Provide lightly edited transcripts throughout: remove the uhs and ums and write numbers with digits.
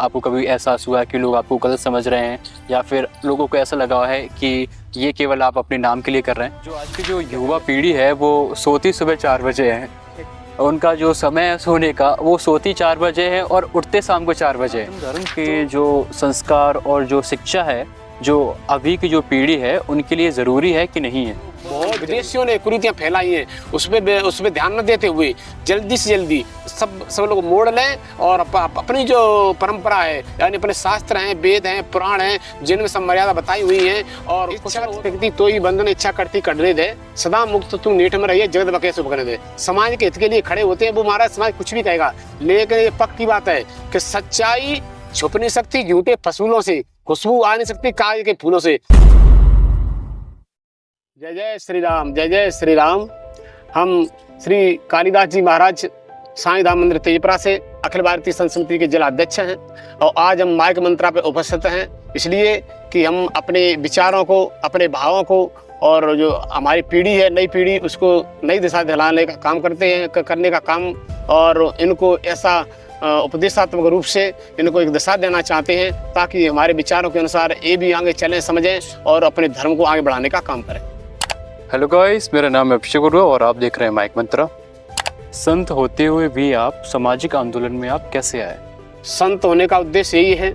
आपको कभी एहसास हुआ है कि लोग आपको गलत समझ रहे हैं या फिर लोगों को ऐसा लगा है कि ये केवल आप अपने नाम के लिए कर रहे हैं? जो आज की जो युवा पीढ़ी है वो सोती सुबह 4 बजे है, उनका जो समय है सोने का वो सोती 4 बजे है और उठते शाम को 4 बजे है। धर्म के जो संस्कार और जो शिक्षा है जो अभी की जो पीढ़ी है उनके लिए ज़रूरी है कि नहीं है? बहुत विदेशियों ने कुरीतियां फैलाई हैं, उसमें ध्यान न देते हुए जल्दी से जल्दी सब लोग मोड़ लें और अपनी जो परंपरा है यानी अपने शास्त्र हैं, वेद हैं, पुराण हैं, जिनमें सब मर्यादा बताई हुई हैं और व्यक्ति तो ही बंधन इच्छा करती करने दे, सदा मुक्त तू नीठ में रहिए, जगत बके शुभ करने दे। समाज के हित के लिए खड़े होते हैं, वो महाराज समाज कुछ भी कहेगा, लेकिन ये पक्की बात है कि सच्चाई छुप नहीं सकती झूठे फसूलों से, खुशबू आ नहीं सकती कागज के फूलों से। जय जय श्री राम, जय जय श्री राम। हम श्री कालिदास जी महाराज साईं धाम मंदिर तेजपुरा से अखिल भारतीय संत समिति के जिला अध्यक्ष हैं और आज हम माइक मंत्रा पे उपस्थित हैं इसलिए कि हम अपने विचारों को, अपने भावों को और जो हमारी पीढ़ी है, नई पीढ़ी, उसको नई दिशा दिलाने का काम करने का काम और इनको ऐसा उपदेशात्मक रूप से इनको एक दिशा देना चाहते हैं ताकि हमारे विचारों के अनुसार ये भी आगे चलें, समझें और अपने धर्म को आगे बढ़ाने का काम करें। हेलो गाइस, मेरा नाम है अभिषेक गुरु और आप देख रहे हैं माइक मंत्रा। संत होते हुए भी आप सामाजिक आंदोलन में आप कैसे आए? संत होने का उद्देश्य यही है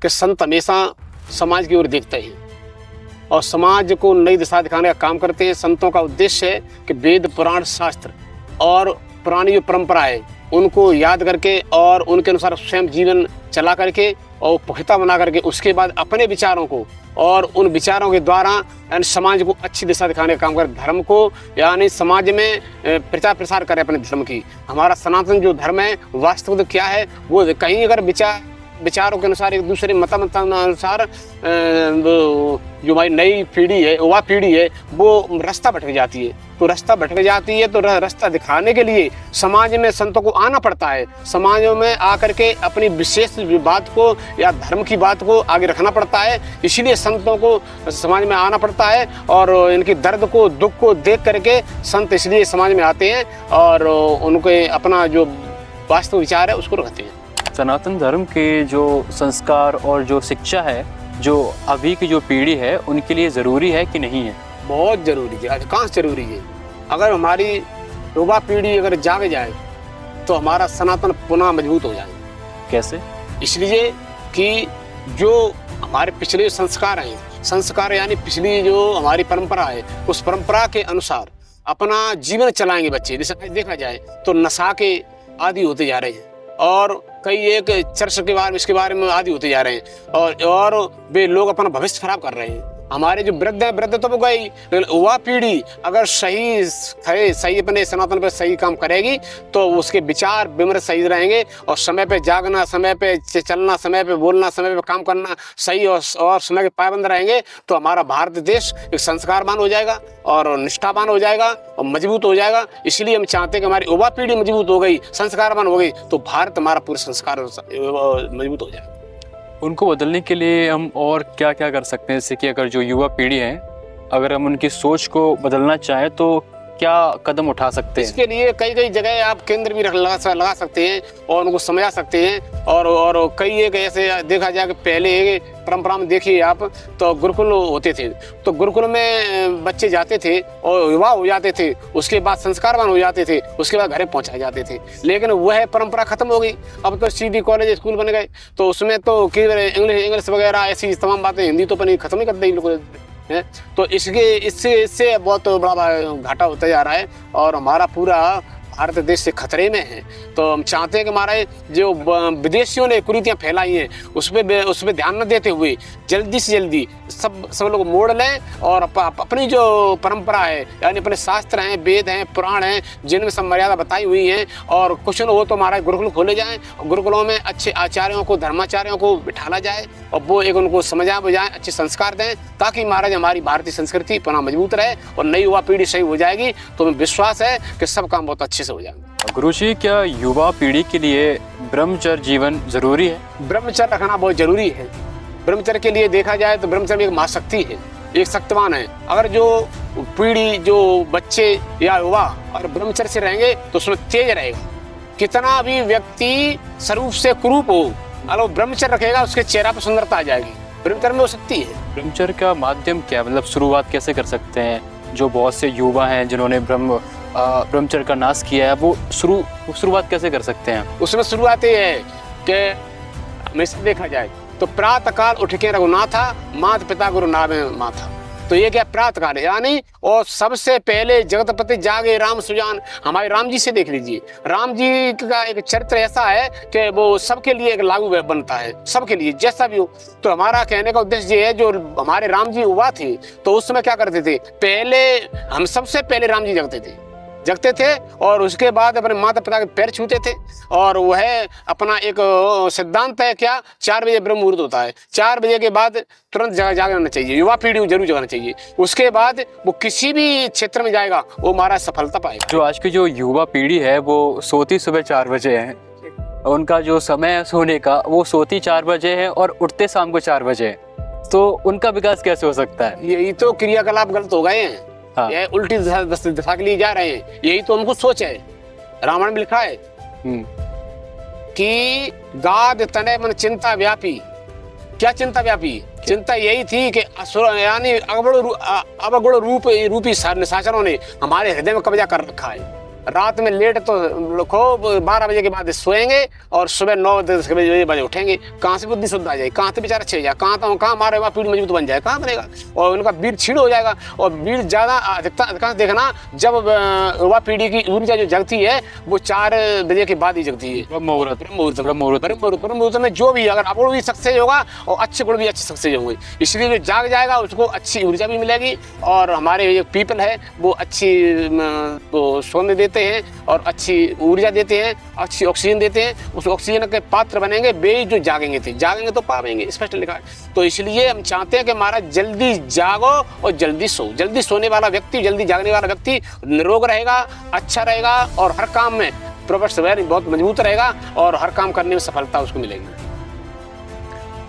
कि संत हमेशा समाज की ओर देखते हैं और समाज को नई दिशा दिखाने का काम करते हैं। संतों का उद्देश्य है कि वेद, पुराण, शास्त्र और पुरानी जो परंपरा है उनको याद करके और उनके अनुसार स्वयं जीवन चला करके और पुख्ता बना करके उसके बाद अपने विचारों को और उन विचारों के द्वारा यानी समाज को अच्छी दिशा दिखाने का काम करे, धर्म को यानी समाज में प्रचार प्रसार करे अपने धर्म की। हमारा सनातन जो धर्म है वास्तविक क्या है, वो कहीं अगर विचारों के अनुसार एक दूसरे मतानुसार जो हमारी नई पीढ़ी है, युवा पीढ़ी है, वो रास्ता भटक जाती है। तो रास्ता भटक जाती है तो रास्ता दिखाने के लिए समाज में संतों को आना पड़ता है। समाजों में आकर के अपनी विशेष बात को या धर्म की बात को आगे रखना पड़ता है। इसीलिए संतों को समाज में आना पड़ता है और इनकी दर्द को, दुख को देख करके संत इसलिए समाज में आते हैं और उनके अपना जो वास्तविक विचार है उसको रखते हैं। सनातन धर्म के जो संस्कार और जो शिक्षा है जो अभी की जो पीढ़ी है उनके लिए ज़रूरी है कि नहीं है? बहुत ज़रूरी है, अधिकांश ज़रूरी है। अगर हमारी युवा पीढ़ी अगर जाग जाए तो हमारा सनातन पुनः मजबूत हो जाए। कैसे? इसलिए कि जो हमारे पिछले संस्कार यानी पिछली जो हमारी परंपरा है उस परंपरा के अनुसार अपना जीवन चलाएंगे बच्चे। जैसे देखा जाए तो नशा के आदी होते जा रहे हैं और कई एक चर्च के बारे में इसके बारे में आदी होते जा रहे हैं और वे लोग अपना भविष्य खराब कर रहे हैं। हमारे जो वृद्ध हैं, वृद्ध तो वो गई, लेकिन युवा पीढ़ी अगर सही अपने सनातन पर सही काम करेगी तो उसके विचार विमर्श सही रहेंगे और समय पे जागना, समय पे चलना, समय पे बोलना, समय पे काम करना सही और समय के पाबंद रहेंगे तो हमारा भारत देश एक संस्कारवान हो जाएगा और निष्ठावान हो जाएगा और मजबूत हो जाएगा। इसलिए हम चाहते हैं कि हमारी युवा पीढ़ी मजबूत हो गई, संस्कारवान हो गई तो भारत हमारा पूरा संस्कार मजबूत हो जाएगा। उनको बदलने के लिए हम और क्या क्या कर सकते हैं? जैसे कि अगर जो युवा पीढ़ी है अगर हम उनकी सोच को बदलना चाहें तो क्या कदम उठा सकते हैं? इसके लिए कई जगह आप केंद्र भी लगा सकते हैं और उनको समझा सकते हैं और कई एक ऐसे देखा जाए कि पहले परंपरा में देखिए आप तो गुरुकुल होते थे तो गुरुकुल में बच्चे जाते थे और युवा हो जाते थे, उसके बाद संस्कारवान हो जाते थे, उसके बाद घरे पहुंचाए जाते थे। लेकिन वह परंपरा खत्म हो गई, अब तो सीधी कॉलेज स्कूल बन गए तो उसमें तो इंग्लिश वगैरह ऐसी तमाम बातें, हिंदी तो अपनी खत्म ही कर दी लोग है। तो इससे बहुत बड़ा घाटा होता जा रहा है और हमारा पूरा भारत देश से खतरे में है। तो हम चाहते हैं कि हमारे जो विदेशियों ने कुरीतियां फैलाई हैं उसमें ध्यान न देते हुए जल्दी से जल्दी सब लोग मोड़ लें और अपनी जो परंपरा है यानी अपने शास्त्र हैं, वेद हैं, पुराण हैं, जिनमें सब मर्यादा बताई हुई हैं और कुछ न हो तो हमारा गुरुकुल खोले जाएं और गुरुकुलों में अच्छे आचार्यों को, धर्माचार्यों को बिठाला जाए और वो एक उनको समझा बुझाएं, अच्छे संस्कार दें ताकि महाराज हमारी भारतीय संस्कृति पुनः मजबूत रहे और नई युवा पीढ़ी सही हो जाएगी। तो हमें विश्वास है कि सब काम बहुत अच्छे से हो जाएंगे। गुरुजी, क्या युवा पीढ़ी के लिए ब्रह्मचर्य जीवन जरूरी है? ब्रह्मचर्य रखना बहुत जरूरी है। ब्रह्मचर्य के लिए देखा जाए तो ब्रह्मचर्य एक महाशक्ति है, एक शक्तिमान है। अगर जो पीढ़ी, जो बच्चे या युवा और ब्रह्मचर्य से रहेंगे तो उसमें तेज रहेगा। कितना भी व्यक्ति स्वरूप से कुरूप हो अगर वो ब्रह्मचर्य रखेगा उसके चेहरा पर सुंदरता आ जाएगी, ब्रह्मचर्य में हो सकती है। ब्रह्मचर्य का माध्यम क्या, मतलब शुरुआत कैसे कर सकते हैं? जो बहुत से युवा हैं जिन्होंने ब्रह्मचर्य का नाश किया है, वो शुरुआत कैसे कर सकते हैं? उसमें शुरुआत ये है कि हमेशा देखा जाए तो प्रातः काल उठ के रघुनाथा, माता पिता गुरु नामे माथा। तो ये क्या प्रातः काल है, यानी और सबसे पहले जगतपति जागे राम सुजान। हमारे राम जी से देख लीजिए, राम जी का एक चरित्र ऐसा है कि वो सबके लिए एक लागू बनता है, सबके लिए जैसा भी हो। तो हमारा कहने का उद्देश्य ये है, जो हमारे राम जी हुआ थे तो उस समय क्या करते थे, पहले हम सबसे पहले राम जी जगते थे और उसके बाद अपने माता पिता के पैर छूते थे। और वह अपना एक सिद्धांत है क्या, 4 बजे ब्रह्म मुहूर्त होता है, 4 बजे के बाद तुरंत जागना चाहिए, युवा पीढ़ी को जरूर जगाना चाहिए। उसके बाद वो किसी भी क्षेत्र में जाएगा वो हमारा सफलता पाएगा। जो आज की जो युवा पीढ़ी है वो सोती सुबह 4 बजे है, उनका जो समय है सोने का वो सोती 4 बजे है और उठते शाम को 4 बजे है, तो उनका विकास कैसे हो सकता है? यही तो क्रियाकलाप गलत हो गए हैं। हाँ। ये उल्टी दिशा के लिए जा रहे हैं, यही तो उनको सोच है। रामायण में लिखा है कि गाद तने मन चिंता व्यापी। क्या चिंता व्यापी? चिंता यही थी कि असुर यानी अवगुण रूपी निशाचरों ने हमारे हृदय में कब्जा कर रखा है। रात में लेट तो लिखो 12 बजे के बाद सोएंगे और सुबह 9-10 बजे उठेंगे। कहाँ से बुद्धि शुद्ध आ जाए, कहाँ से बेचारा अच्छे हो जाए, कहाँ हमारे वहाँ पीढ़ी मजबूत बन जाए, कहाँ बनेगा? और उनका वीर क्षीण हो जाएगा। और वीर ज़्यादा अधिकांश देखना, जब युवा पीढ़ी की ऊर्जा जो जगती है वो 4 बजे के बाद ही जगती है। ब्रह्म में जो भी अगर अवगुण भी सक्सेस होगा और अच्छे गुण भी अच्छे सक्सेस होंगे, इसलिए जो जाग जाएगा उसको अच्छी ऊर्जा भी मिलेगी। और हमारे जो पीपल है वो अच्छी सौंदर्य देते हैं और अच्छी ऊर्जा देते हैं, अच्छी ऑक्सीजन देते हैं। उस ऑक्सीजन के पात्र बनेंगे वे जो जागेंगे तो पावेंगे, स्पष्ट लिखा है। तो इसलिए हम चाहते हैं कि हमारा जल्दी जागो और जल्दी सो। जल्दी सोने वाला व्यक्ति, जल्दी जागने वाला व्यक्ति निरोग रहेगा, अच्छा रहेगा और हर काम में प्रोफेशनल बहुत मजबूत रहेगा और हर काम करने में सफलता उसको मिलेगी।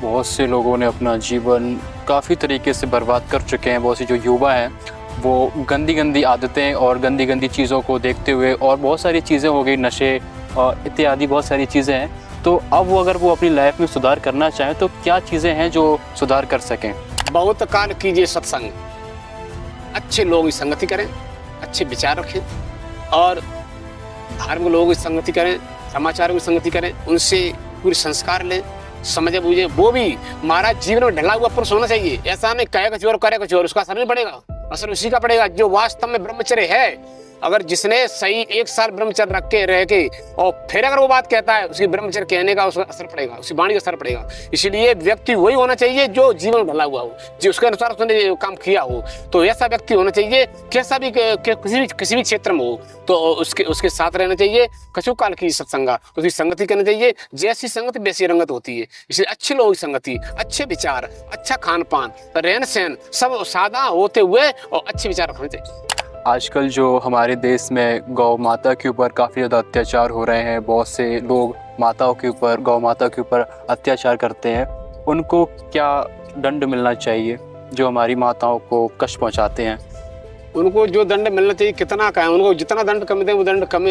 बहुत से लोगों ने अपना जीवन काफ़ी तरीके से बर्बाद कर चुके हैं। बहुत से जो युवा हैं वो गंदी आदतें और गंदी चीज़ों को देखते हुए, और बहुत सारी चीज़ें हो गई, नशे और इत्यादि बहुत सारी चीज़ें हैं। तो अब वो अगर वो अपनी लाइफ में सुधार करना चाहें तो क्या चीज़ें हैं जो सुधार कर सकें? बहुत काल कीजिए सत्संग, अच्छे लोगों की संगति करें, अच्छे विचार रखें और धार्मिक लोगों की संगति करें, समाचारों की संगति करें, उनसे पूरे संस्कार लें, समझे बूझे। वो भी महाराज जीवन में ढला हुआ पुरुष होना चाहिए। ऐसा नहीं कहे कुछ और करे कुछ और, उसका असर नहीं पड़ेगा। असर उसी का पड़ेगा जो वास्तव में ब्रह्मचर्य है। अगर जिसने सही 1 साल ब्रह्मचर्य रह के और फिर अगर वो बात कहता है, उसकी ब्रह्मचर्य कहने का उसका असर पड़ेगा, उसकी वाणी का असर पड़ेगा। इसलिए व्यक्ति वही होना चाहिए जो जीवन में ढला हुआ हो, जो उसके अनुसार उसने काम किया हो। तो ऐसा व्यक्ति होना चाहिए, कैसा भी किसी भी क्षेत्र में हो तो उसके साथ रहना चाहिए। कछु काल की सत्संगा, उसकी संगति करनी चाहिए। जैसी संगति वैसी रंगत होती है। इसलिए अच्छे लोगों की संगति, अच्छे विचार, अच्छा खान पान, रहन सहन सब सादा होते हुए और अच्छे विचार रखने चाहिए। आजकल जो हमारे देश में गौ माता के ऊपर काफ़ी ज़्यादा अत्याचार हो रहे हैं, बहुत से लोग माताओं के ऊपर, गौ माता के ऊपर अत्याचार करते हैं, उनको क्या दंड मिलना चाहिए जो हमारी माताओं को कष्ट पहुंचाते हैं? उनको जो दंड मिलना चाहिए, कितना का है, उनको जितना दंड कम दें वो दंड कम,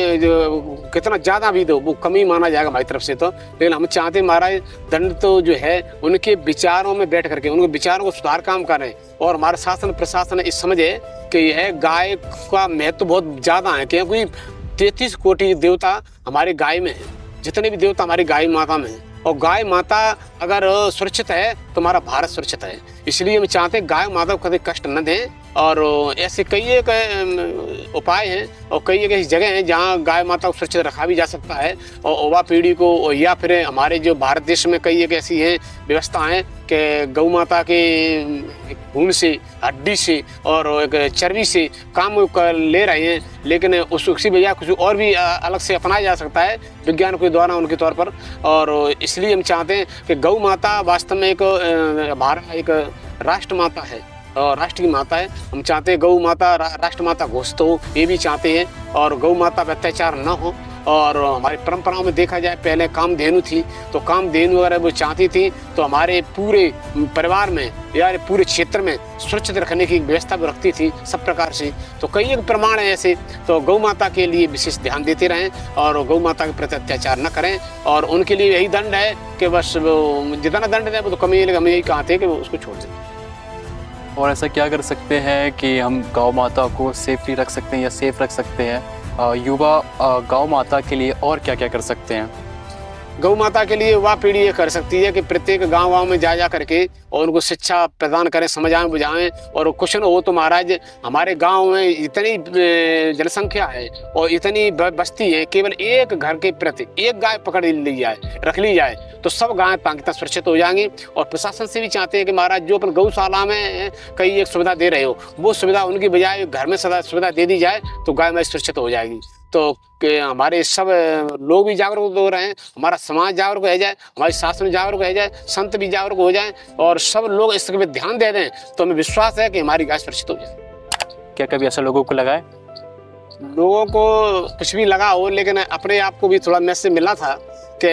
कितना ज़्यादा भी दो वो कम ही माना जाएगा हमारी तरफ से। तो लेकिन हम चाहते हैं महाराज दंड तो जो है उनके विचारों में बैठ करके उनके विचारों को सुधार काम करें। और हमारा शासन प्रशासन इस समझे कि यह गाय का महत्व बहुत ज़्यादा है, क्योंकि 33 कोटि देवता हमारे गाय में है, जितने भी देवता हमारी गाय माता में है। और गाय माता अगर सुरक्षित है तो हमारा भारत सुरक्षित है। इसलिए हम चाहते हैं गाय माता को कभी कष्ट न दें। और ऐसे कई एक उपाय हैं और कई एक ऐसी जगह हैं जहाँ गाय माता को सुरक्षित रखा भी जा सकता है। और युवा पीढ़ी को, या फिर हमारे जो भारत देश में कई एक ऐसी हैं व्यवस्था हैं कि गौ माता के खून से, हड्डी से और एक चर्बी से काम ले रहे हैं, लेकिन उसी बजाय कुछ और भी अलग से अपनाया जा सकता है विज्ञान के द्वारा उनके तौर पर। और इसलिए हम चाहते हैं कि गौ माता वास्तव में एक भारत एक राष्ट्र माता है और राष्ट्र की माता है। हम चाहते हैं गौ माता राष्ट्र माता घोषित हो, ये भी चाहते हैं। और गौ माता पर अत्याचार न हो और हमारी परंपराओं में देखा जाए पहले कामधेनु थी, तो कामधेनु अगर वो चाहती थी तो हमारे पूरे परिवार में या पूरे क्षेत्र में सुरक्षित रखने की व्यवस्था भी रखती थी सब प्रकार से। तो कई एक प्रमाण है ऐसे। तो गौ माता के लिए विशेष ध्यान देते रहें और गौ माता के प्रति अत्याचार न करें, और उनके लिए यही दंड है कि बस वो जितना दंड दें वो तो कमी है, हम यही कहते हैं कि वो उसको छोड़ दें। और ऐसा क्या कर सकते हैं कि हम गौ माता को सेफली रख सकते हैं या सेफ रख सकते हैं? युवा गौ माता के लिए और क्या क्या कर सकते हैं? गौ माता के लिए युवा पीढ़ी ये कर सकती है कि प्रत्येक गांव में जा करके और उनको शिक्षा प्रदान करें, समझाएं बुझाएं। और कुछ न हो तो महाराज हमारे गांव में इतनी जनसंख्या है और इतनी बस्ती है, केवल एक घर के प्रति एक गाय पकड़ ली जाए, रख ली जाए तो सब गायें पाकिस्तान सुरक्षित हो जाएंगी। और प्रशासन से भी चाहते हैं कि महाराज जो अपन गौशाला में कई एक सुविधा दे रहे हो वो सुविधा उनकी बजाय घर में सुविधा दे दी जाए तो गाय में सुरक्षित हो जाएगी। तो हमारे सब लोग भी जागरूक हो रहे हैं, हमारा समाज जागरूक हो जाए, हमारी शासन जागरूक हो जाए, संत भी जागरूक हो जाए और सब लोग इस पर ध्यान दे दें तो हमें विश्वास है कि हमारी गाय सुरक्षित हो जाए। क्या कभी ऐसा लोगों को लगा है? लोगों को कुछ भी लगा हो, लेकिन अपने आप को भी थोड़ा मैसेज मिला था कि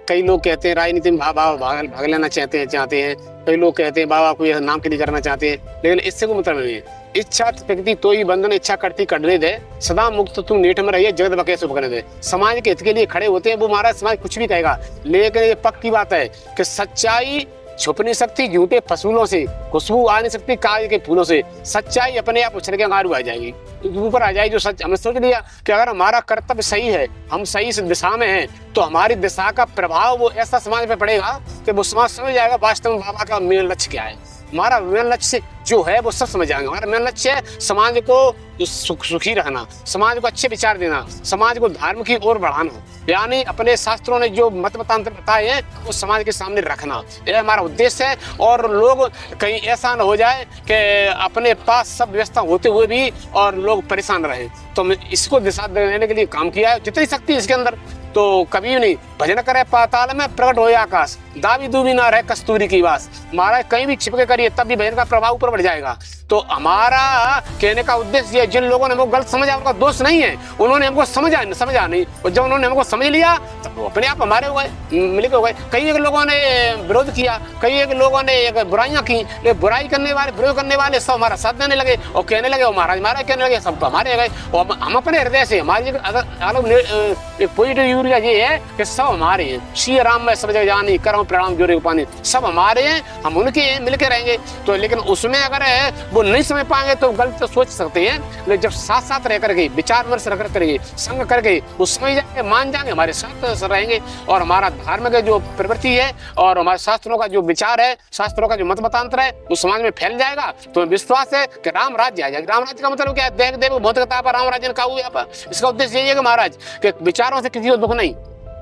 कई लोग कहते हैं राजनीति में भाग लेना चाहते हैं, कई लोग कहते हैं बाबा को यह नाम के लिए करना चाहते हैं, लेकिन इससे कोई मतलब नहीं है। इच्छा व्यक्ति तो ही बंधन इच्छा करती करने दे, सदा मुक्त तुम नेठ में रहिए, जगत बके सुख करने दे। समाज के हित के लिए खड़े होते हैं वो महाराज समाज कुछ भी कहेगा, लेकिन ये पक्की बात है कि सच्चाई छुप नहीं सकती झूठे फसूलों से, खुशबू आ नहीं सकती कागज के फूलों से। सच्चाई अपने आप उछल के गारू आ जाएगी, ऊपर आ जाएगी। जो सच हमने सोच लिया कि अगर हमारा कर्तव्य सही है, हम सही इस दिशा में हैं, तो हमारी दिशा का प्रभाव वो ऐसा समाज पे पड़ेगा कि वो समाज समझ जाएगा वास्तव में बाबा का मेन लक्ष्य क्या है। हमारा मेन लक्ष्य जो है वो सब समझ जाएंगे। हमारा मेन लक्ष्य है समाज को सुखी रखना, समाज को अच्छे विचार देना, समाज को धर्म की ओर बढ़ाना, यानी अपने शास्त्रों ने जो मत मतांतर बताए हैं वो समाज के सामने रखना, यह हमारा उद्देश्य है। और लोग कहीं ऐसा न हो जाए कि अपने पास सब व्यवस्था होते हुए भी और लोग परेशान रहे। तो मैं इसको दिशा देने के लिए काम किया है, जितनी शक्ति इसके अंदर। तो कभी नहीं भजन करे पाताल में प्रकट हो आकाश, दावी दूबी ना रहे कस्तूरी की वास। महाराज कहीं भी छिपके करिए तब भी भजन का प्रभाव ऊपर बढ़ जाएगा। तो हमारा कहने का उद्देश्य है जिन लोगों ने हमको गलत समझा उनका दोष नहीं है, उन्होंने हमको समझा नहीं, और जब उन्होंने हमको समझ लिया तब तो अपने आप हमारे हो गए, मिलके हो गए। कई एक लोगों ने विरोध किया, कई एक लोगों ने बुराइयां की, बुराई करने वाले विरोध करने वाले सब हमारा साथ देने लगे और कहने लगे महाराज कहने लगे, सब हमारे गए। और हम अपने हृदय से हमारी पॉजिटिव यूरिया ये है कि सब हमारे हैं। श्री राम में सब जगह जानी, करम प्रणाम जोरे पानी, सब हमारे हैं, हम उनके हैं, मिलके रहेंगे। तो लेकिन उसमें अगर वो नहीं समझ पाएंगे तो गलत तो सोच सकते हैं, लेकिन जब साथ साथ रह करके विचार विमर्श रख करके संग करके वो समझ जाएंगे, मान जाएंगे, हमारे साथ रहेंगे। और हमारा धार्मिक जो प्रवृत्ति है और हमारे शास्त्रों का जो विचार है, शास्त्रों का जो मत मतांतर है वो समाज में फैल जाएगा। तो विश्वास है कि राम राज्य आ जाएगा। राम राज्य का मतलब क्या है? देख देव भौतिकता पर राम राज्य का हुआ। इसका उद्देश्य यही है कि महाराज के विचारों से किसी को दुख नहीं,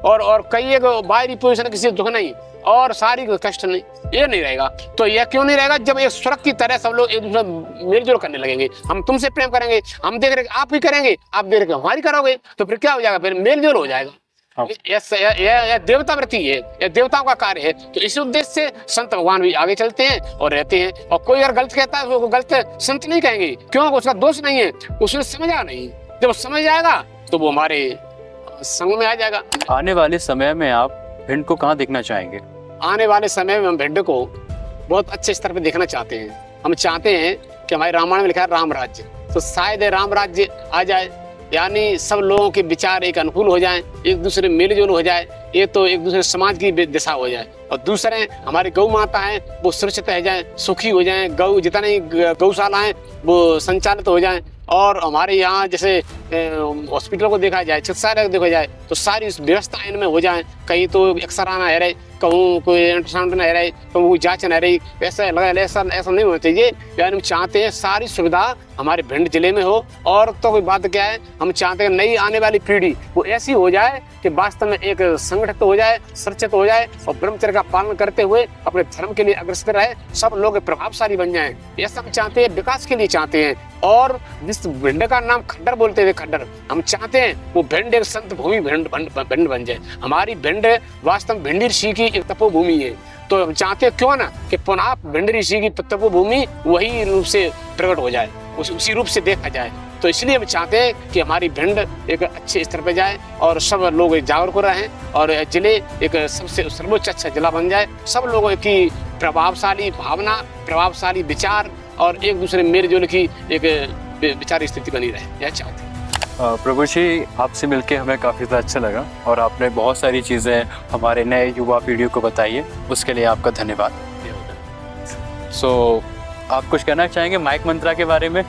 और कई एक बाहरी पोजीशन किसी को दुख नहीं और शारीरिक कष्ट नहीं, ये नहीं रहेगा। तो यह क्यों नहीं रहेगा? जब एक स्वर्ग की तरह सब लोग एक दूसरे मेलजोल करने लगेंगे, हम तुमसे प्रेम करेंगे, हम देख रहे आप भी करेंगे, आप देख रहे हमारी करोगे, तो फिर क्या हो जाएगा? फिर मेलजोल हो जाएगा। यह देवता वृत्ति है, यह देवताओं का कार्य है। तो इसी उद्देश्य से संत भगवान भी आगे चलते हैं और रहते हैं। और कोई अगर गलत कहता है वो गलत संत नहीं कहेंगे, क्यों? उसका दोष नहीं है, उसने समझा नहीं। जब समझ जाएगा तो वो हमारे संग में आ जाएगा। आने वाले समय में आप भिंड को कहाँ देखना चाहेंगे? आने वाले समय में हम भिंड को बहुत अच्छे स्तर पे देखना चाहते हैं। हम चाहते हैं कि हमारे रामायण में लिखा है राम राज्य, तो शायद राम राज्य आ जाए, यानी सब लोगों के विचार एक अनुकूल हो जाएं, एक दूसरे मेलजोल हो जाए, ये तो एक दूसरे समाज की दिशा हो जाए। और दूसरे हमारी गौ माता है वो सुरक्षित रह जाए, सुखी हो जाए, गौ जितनी गौशाला है वो संचालित हो जाए। और हमारे यहाँ जैसे हॉस्पिटल को देखा जाए, चिकित्सालय को देखा जाए, तो सारी व्यवस्था इनमें हो जाए। कहीं तो एक्सरा ना रहे, कहूँ कोई अल्ट्रासाउंड ना रहे, कहूँ कोई जाँच ना रही, ऐसा लगा ऐसा नहीं होना चाहिए। यानी हम चाहते हैं सारी सुविधा हमारे भिंड जिले में हो। और तो कोई बात क्या है, हम चाहते हैं नई आने वाली पीढ़ी वो ऐसी हो जाए कि वास्तव में एक संगठित हो जाए, सुरक्षित हो जाए और ब्रह्मचर्य का पालन करते हुए अपने धर्म के लिए अग्रसर रहे, सब लोग प्रभावशाली बन जाएं। ऐसा हम चाहते हैं, विकास के लिए चाहते हैं। और जिस भिंड का नाम खड्डर बोलते थे, खड्डर, हम चाहते हैं वो भिंड एक संत भूमि भिंड बन जाए। हमारी भिंड वास्तव में भिंडी ऋषि की एक तपोभूमि है। तो हम चाहते हैं क्यों ना कि पुनः भिंड ऋषि की तपोभूमि वही रूप से प्रकट हो जाए, उसी रूप से देखा जाए। तो इसलिए हम चाहते हैं कि हमारी भिंड एक अच्छे स्तर पर जाए और सब लोग जागरूक रहें और जिले एक सबसे सर्वोच्च अच्छा जिला बन जाए। सब लोगों की प्रभावशाली भावना, प्रभावशाली विचार और एक दूसरे में मेलजोल की एक विचार स्थिति बनी रहे, यह चाहते हैं। प्रभु जी, आपसे मिलके हमें काफ़ी ज़्यादा अच्छा लगा और आपने बहुत सारी चीज़ें हमारे नए युवा पीढ़ी को बताई है, उसके लिए आपका धन्यवाद। आप कुछ कहना चाहेंगे माइक मंत्रा के बारे में?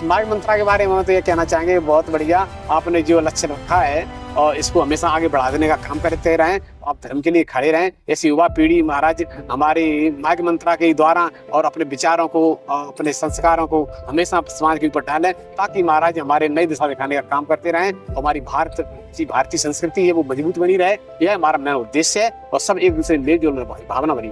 माइक मंत्रा के बारे में तो ये कहना चाहेंगे, बहुत बढ़िया आपने जो लक्ष्य रखा है और इसको हमेशा आगे बढ़ा देने का काम करते रहें, आप धर्म के लिए खड़े रहें। ऐसी युवा पीढ़ी महाराज हमारी माइक मंत्रा के द्वारा और अपने विचारों को, अपने संस्कारों को हमेशा समाज के ऊपर डालें, ताकि महाराज हमारे नई दिशा दिखाने का काम करते रहें। हमारी भारतीय संस्कृति है वो मजबूत बनी रहे, यह हमारा मेन उद्देश्य है और सब एक दूसरे मेल जोल भावना बनी।